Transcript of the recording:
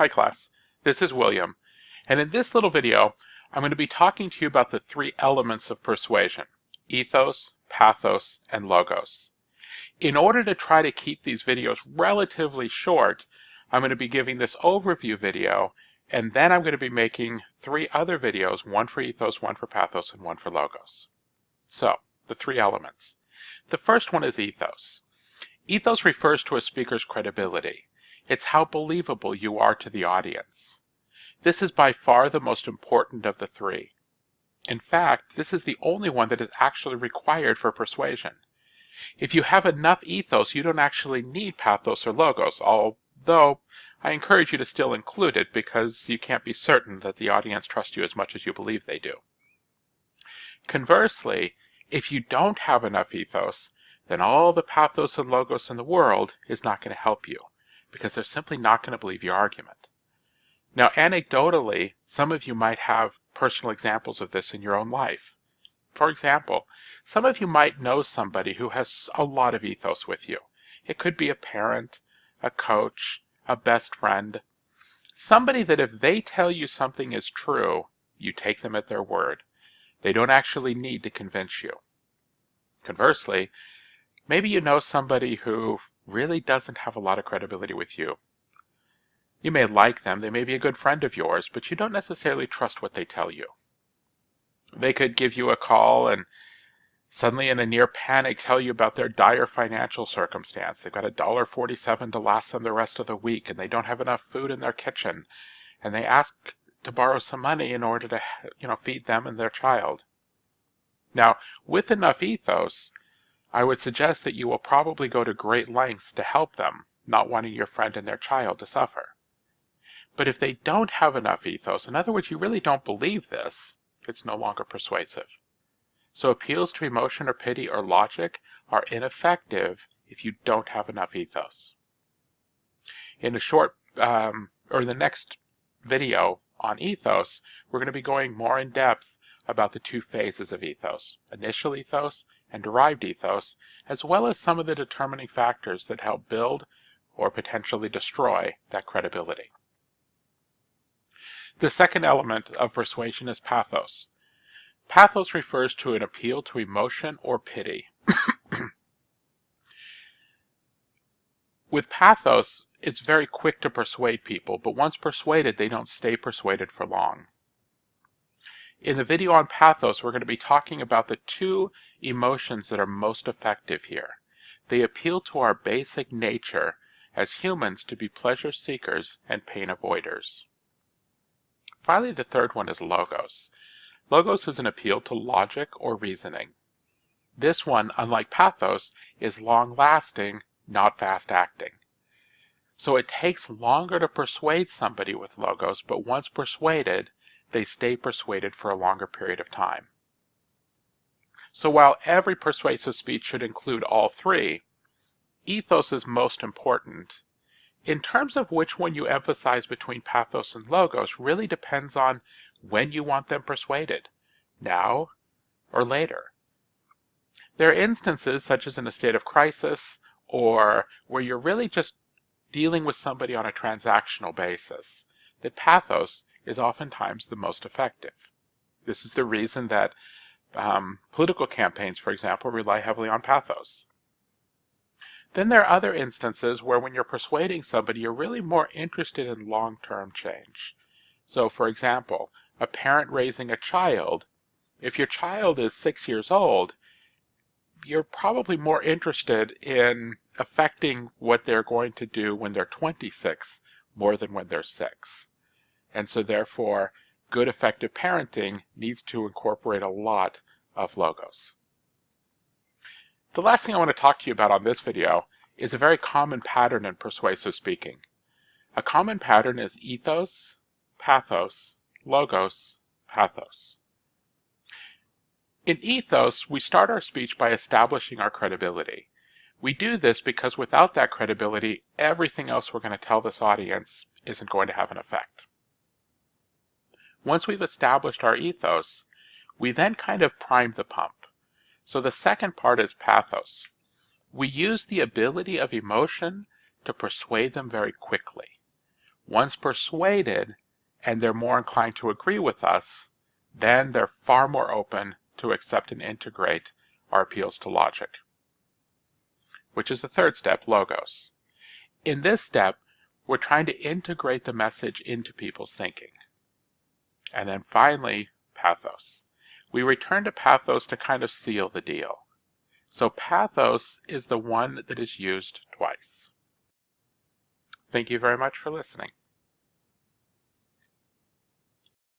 Hi class, this is William, and in this little video, I'm going to be talking to you about the three elements of persuasion: ethos, pathos, and logos. In order to try to keep these videos relatively short, I'm going to be giving this overview video, and then I'm going to be making three other videos, one for ethos, one for pathos, and one for logos. So, the three elements. The first one is ethos. Ethos refers to a speaker's credibility. It's how believable you are to the audience. This is by far the most important of the three. In fact, this is the only one that is actually required for persuasion. If you have enough ethos, you don't actually need pathos or logos, although I encourage you to still include it because you can't be certain that the audience trusts you as much as you believe they do. Conversely, if you don't have enough ethos, then all the pathos and logos in the world is not going to help you, because they're simply not going to believe your argument. Now, anecdotally, some of you might have personal examples of this in your own life. For example, some of you might know somebody who has a lot of ethos with you. It could be a parent, a coach, a best friend, somebody that if they tell you something is true, you take them at their word. They don't actually need to convince you. Conversely, maybe you know somebody who really doesn't have a lot of credibility with you. You may like them, they may be a good friend of yours, but you don't necessarily trust what they tell you. They could give you a call and suddenly in a near panic tell you about their dire financial circumstance. They've got $1.47 to last them the rest of the week, and they don't have enough food in their kitchen, and they ask to borrow some money in order to, feed them and their child. Now, with enough ethos, I would suggest that you will probably go to great lengths to help them, not wanting your friend and their child to suffer. But if they don't have enough ethos, in other words, you really don't believe this, it's no longer persuasive. So appeals to emotion or pity or logic are ineffective if you don't have enough ethos. In the next video on ethos, we're going to be going more in depth about the two phases of ethos: initial ethos and derived ethos, as well as some of the determining factors that help build or potentially destroy that credibility. The second element of persuasion is pathos. Pathos refers to an appeal to emotion or pity. With pathos, it's very quick to persuade people, but once persuaded, they don't stay persuaded for long. In the video on pathos, we're going to be talking about the two emotions that are most effective here. They appeal to our basic nature as humans to be pleasure seekers and pain avoiders. Finally, the third one is logos. Logos is an appeal to logic or reasoning. This one, unlike pathos, is long-lasting, not fast-acting. So it takes longer to persuade somebody with logos, but once persuaded, they stay persuaded for a longer period of time. So while every persuasive speech should include all three, ethos is most important. In terms of which one you emphasize between pathos and logos really depends on when you want them persuaded, now or later. There are instances, such as in a state of crisis, or where you're really just dealing with somebody on a transactional basis, that pathos is oftentimes the most effective. This is the reason that political campaigns, for example, rely heavily on pathos. Then there are other instances where when you're persuading somebody, you're really more interested in long-term change. So, for example, a parent raising a child, if your child is 6 years old, you're probably more interested in affecting what they're going to do when they're 26 more than when they're 6. And so therefore, good effective parenting needs to incorporate a lot of logos. The last thing I want to talk to you about on this video is a very common pattern in persuasive speaking. A common pattern is ethos, pathos, logos, pathos. In ethos, we start our speech by establishing our credibility. We do this because without that credibility, everything else we're going to tell this audience isn't going to have an effect. Once we've established our ethos, we then kind of prime the pump. So the second part is pathos. We use the ability of emotion to persuade them very quickly. Once persuaded, and they're more inclined to agree with us, then they're far more open to accept and integrate our appeals to logic, which is the third step, logos. In this step, we're trying to integrate the message into people's thinking. And then finally, pathos. We return to pathos to kind of seal the deal. So pathos is the one that is used twice. Thank you very much for listening.